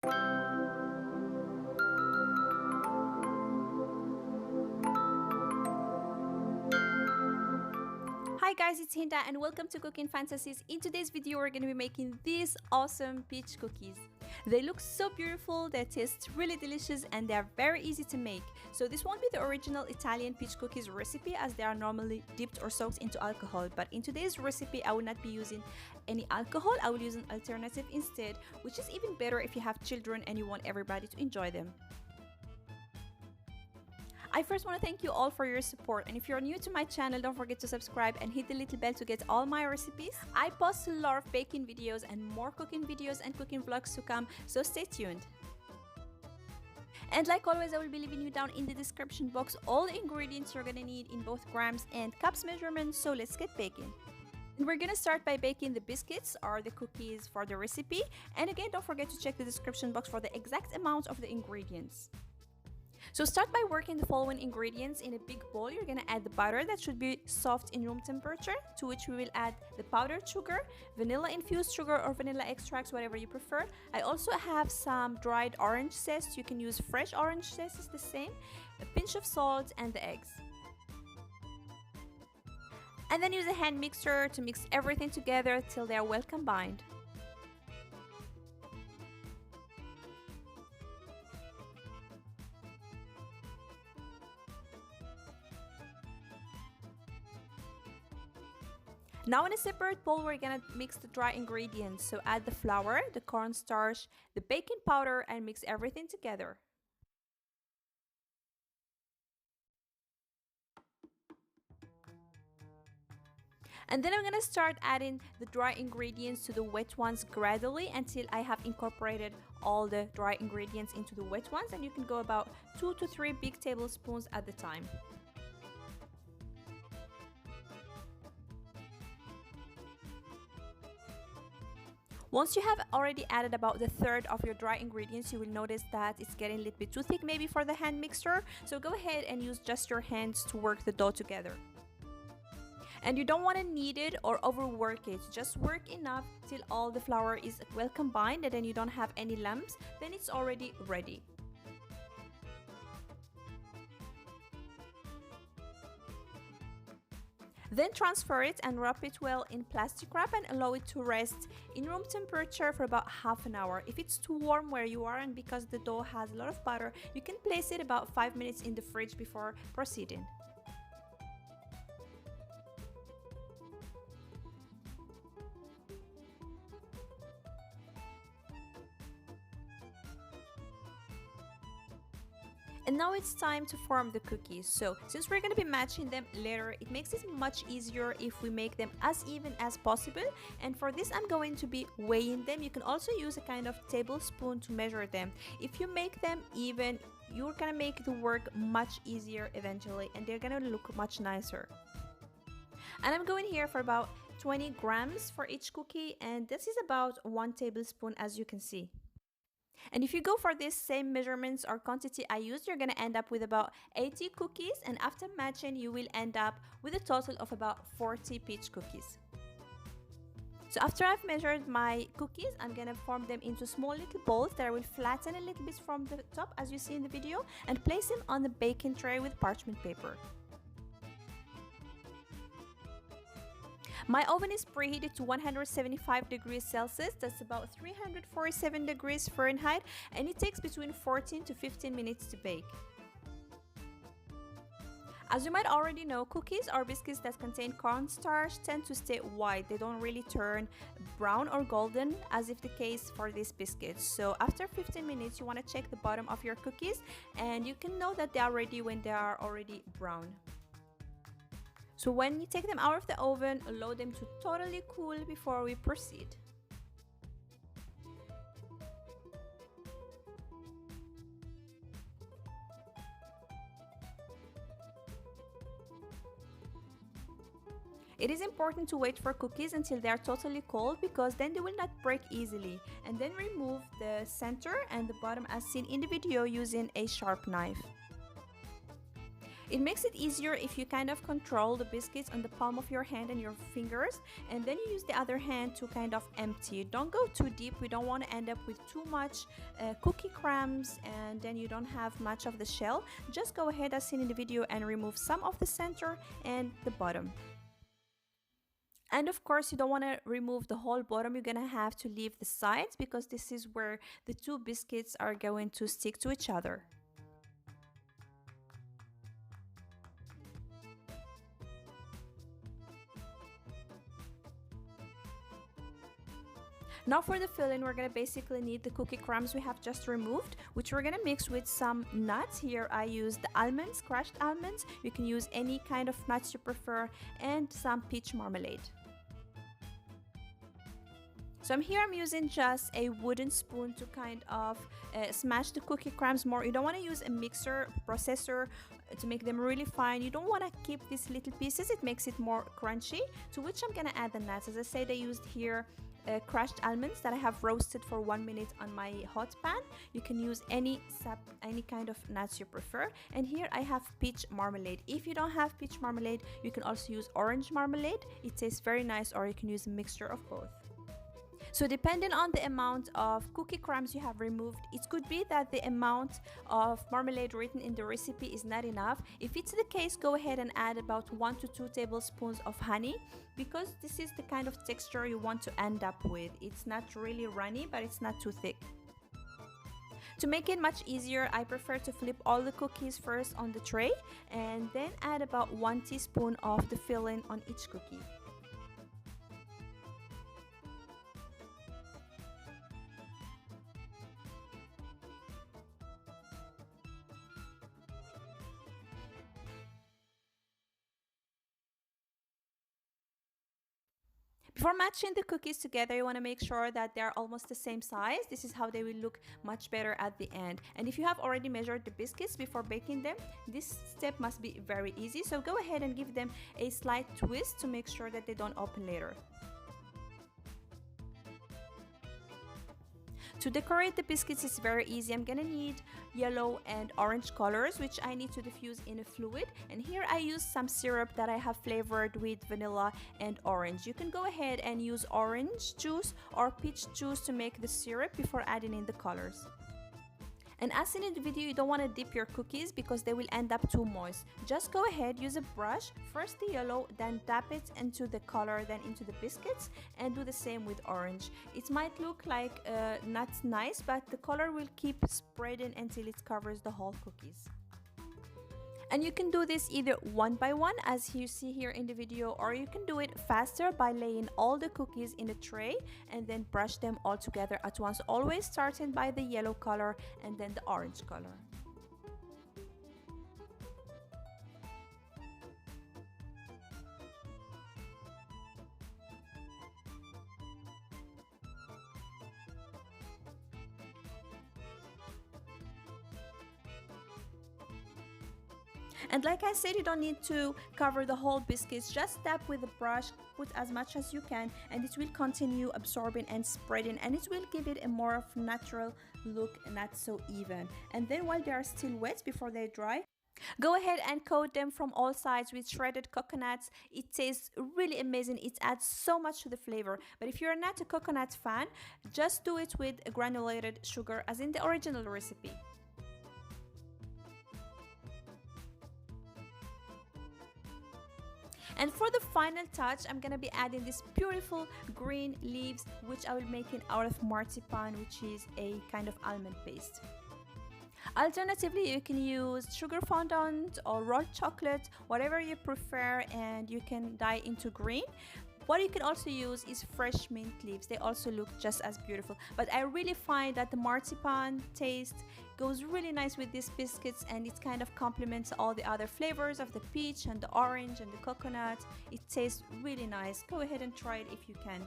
Hi guys, it's Hinda and welcome to Cooking Fantasies. In today's video, we're going to be making these awesome peach cookies. They look so beautiful, they taste really delicious, and they're very easy to make. So this won't be the original Italian peach cookies recipe as they are normally dipped or soaked into alcohol. But in today's recipe, I will not be using any alcohol. I will use an alternative instead, which is even better if you have children and you want everybody to enjoy them. I first want to thank you all for your support, and if you're new to my channel, don't forget to subscribe and hit the little bell to get all my recipes. I post a lot of baking videos and more cooking videos and cooking vlogs to come, so stay tuned. And like always, I will be leaving you down in the description box all the ingredients you're gonna need in both grams and cups measurements, so let's get baking. And we're gonna start by baking the biscuits or the cookies for the recipe, and again, don't forget to check the description box for the exact amount of the ingredients. So start by working the following ingredients in a big bowl. You're gonna add the butter that should be soft in room temperature, to which we will add the powdered sugar, vanilla infused sugar or vanilla extracts, whatever you prefer. I also have some dried orange zest. You can use fresh orange zest, it's the same. A pinch of salt and the eggs. And then use a hand mixer to mix everything together till they are well combined. Now in a separate bowl, we're gonna mix the dry ingredients. So add the flour, the cornstarch, the baking powder, and mix everything together. And then I'm gonna start adding the dry ingredients to the wet ones gradually until I have incorporated all the dry ingredients into the wet ones, and you can go about 2 to 3 big tablespoons at a time. Once you have already added about the third of your dry ingredients, you will notice that it's getting a little bit too thick maybe for the hand mixer. So go ahead and use just your hands to work the dough together. And you don't want to knead it or overwork it. Just work enough till all the flour is well combined and then you don't have any lumps. Then it's already ready. Then transfer it and wrap it well in plastic wrap and allow it to rest in room temperature for about half an hour. If it's too warm where you are and because the dough has a lot of butter, you can place it about 5 minutes in the fridge before proceeding. And now it's time to form the cookies. So since we're going to be matching them later, it makes it much easier if we make them as even as possible. And for this, I'm going to be weighing them. You can also use a kind of tablespoon to measure them. If you make them even, you're going to make the work much easier eventually, and they're going to look much nicer. And I'm going here for about 20 grams for each cookie, and this is about 1 tablespoon as you can see. And if you go for this same measurements or quantity I used, you're going to end up with about 80 cookies, and after matching you will end up with a total of about 40 peach cookies. So after I've measured my cookies, I'm going to form them into small little balls that I will flatten a little bit from the top as you see in the video and place them on the baking tray with parchment paper. My oven is preheated to 175 degrees Celsius, that's about 347 degrees Fahrenheit, and it takes between 14 to 15 minutes to bake. As you might already know, cookies or biscuits that contain cornstarch tend to stay white. They don't really turn brown or golden as is the case for these biscuits. So after 15 minutes, you want to check the bottom of your cookies, and you can know that they are ready when they are already brown. So when you take them out of the oven, allow them to totally cool before we proceed. It is important to wait for cookies until they are totally cold because then they will not break easily. And then remove the center and the bottom as seen in the video using a sharp knife. It makes it easier if you kind of control the biscuits on the palm of your hand and your fingers, and then you use the other hand to kind of empty. Don't go too deep. We don't want to end up with too much cookie crumbs and then you don't have much of the shell. Just go ahead as seen in the video and remove some of the center and the bottom. And of course, you don't want to remove the whole bottom. You're gonna have to leave the sides because this is where the two biscuits are going to stick to each other. Now for the filling, we're gonna basically need the cookie crumbs we have just removed, which we're gonna mix with some nuts. Here I use the almonds, crushed almonds. You can use any kind of nuts you prefer, and some peach marmalade. So I'm using just a wooden spoon to kind of smash the cookie crumbs more. You don't want to use a mixer, processor to make them really fine. You don't want to keep these little pieces. It makes it more crunchy, to which I'm going to add the nuts. As I said, I used here crushed almonds that I have roasted for 1 minute on my hot pan. You can use any kind of nuts you prefer. And here I have peach marmalade. If you don't have peach marmalade, you can also use orange marmalade. It tastes very nice, or you can use a mixture of both. So depending on the amount of cookie crumbs you have removed, it could be that the amount of marmalade written in the recipe is not enough. If it's the case, go ahead and add about 1 to 2 tablespoons of honey, because this is the kind of texture you want to end up with. It's not really runny, but it's not too thick. To make it much easier, I prefer to flip all the cookies first on the tray and then add about 1 teaspoon of the filling on each cookie. Before matching the cookies together, you want to make sure that they're almost the same size. This is how they will look much better at the end. And if you have already measured the biscuits before baking them, this step must be very easy. So go ahead and give them a slight twist to make sure that they don't open later. To decorate the biscuits is very easy. I'm gonna need yellow and orange colors, which I need to diffuse in a fluid. And here I use some syrup that I have flavored with vanilla and orange. You can go ahead and use orange juice or peach juice to make the syrup before adding in the colors. And as seen in the video, you don't want to dip your cookies because they will end up too moist. Just go ahead, use a brush, first the yellow, then dab it into the color, then into the biscuits, and do the same with orange. It might look like not nice, but the color will keep spreading until it covers the whole cookies. And you can do this either one by one, as you see here in the video, or you can do it faster by laying all the cookies in a tray and then brush them all together at once, always starting by the yellow color and then the orange color. And like I said, you don't need to cover the whole biscuits. Just tap with a brush, put as much as you can, and it will continue absorbing and spreading, and it will give it a more of natural look, not so even. And then while they are still wet before they dry, go ahead and coat them from all sides with shredded coconuts. It tastes really amazing. It adds so much to the flavor. But if you're not a coconut fan, just do it with granulated sugar as in the original recipe. And for the final touch, I'm gonna be adding these beautiful green leaves, which I will make it out of marzipan, which is a kind of almond paste. Alternatively, you can use sugar fondant or rolled chocolate, whatever you prefer, and you can dye into green. What you can also use is fresh mint leaves. They also look just as beautiful. But I really find that the marzipan taste goes really nice with these biscuits, and it kind of complements all the other flavors of the peach and the orange and the coconut. It tastes really nice. Go ahead and try it if you can.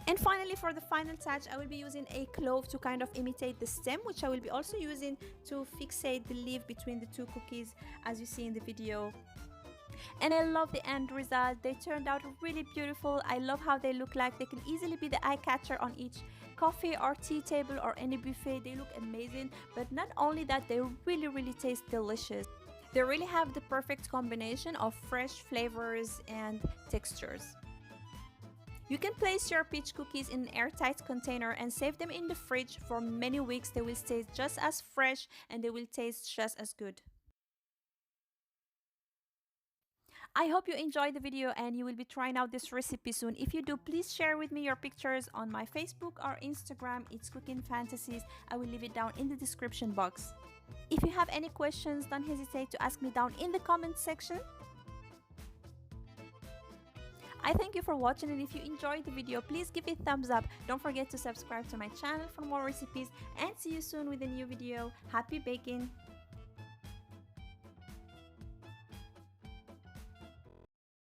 And finally, for the final touch, I will be using a clove to kind of imitate the stem, which I will be also using to fixate the leaf between the two cookies, as you see in the video. And I love the end result. They turned out really beautiful. I love how they look like. They can easily be the eye catcher on each coffee or tea table or any buffet. They look amazing, but not only that, they really taste delicious. They really have the perfect combination of fresh flavors and textures. You can place your peach cookies in an airtight container and save them in the fridge for many weeks. They will stay just as fresh and they will taste just as good. I hope you enjoyed the video and you will be trying out this recipe soon. If you do, please share with me your pictures on my Facebook or Instagram. It's Cooking Fantasies. I will leave it down in the description box. If you have any questions, don't hesitate to ask me down in the comment section. I thank you for watching, and if you enjoyed the video, please give it a thumbs up. Don't forget to subscribe to my channel for more recipes, and see you soon with a new video. Happy baking!